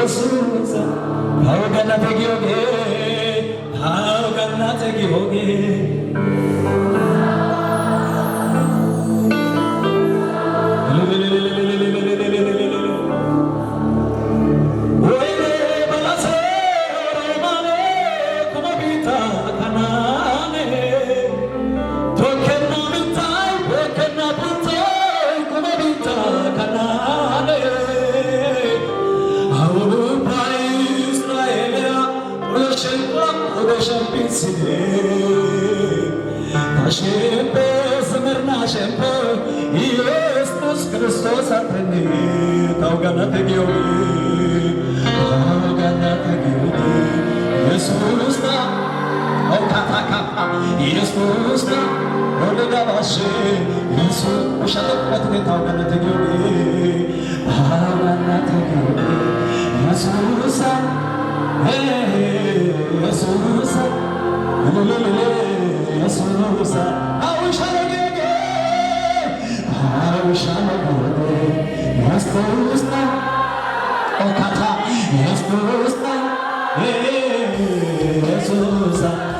예수사 하오간나 대기오게 하오간나 대기오게 ኢየሱስ ክርስቶስ አተኒ ታውጋና ተጊዮጌ ታውጋና ተጊዮጌ ኢየሱስ ታ ኦካታካታ ኢየሱስ ታ ወለዳባሽ ኢየሱስ ወሻተቆት ታውጋና ተጊዮጌ ታውጋና ተጊዮጌ ኢየሱስ ኢየሱስ ኢየሱስ አውሻለጌ Yesusta, oh kata, Yesusta, Yesusta,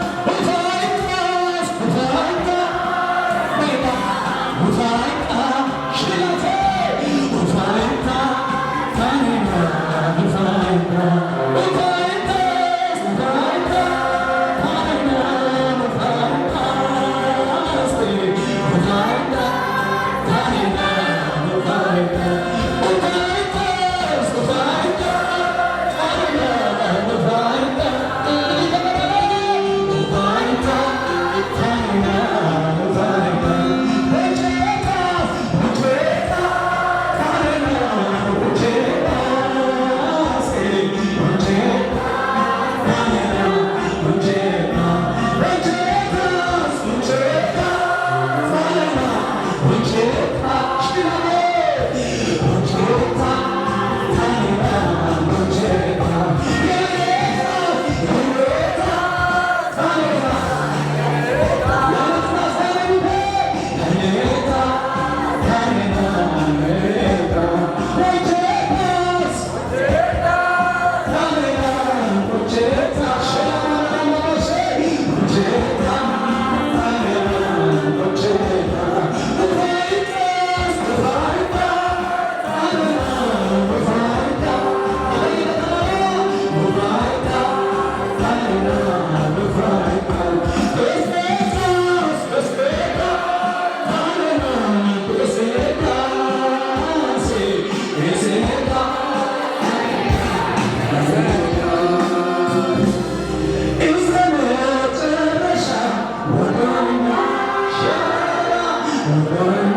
Amen.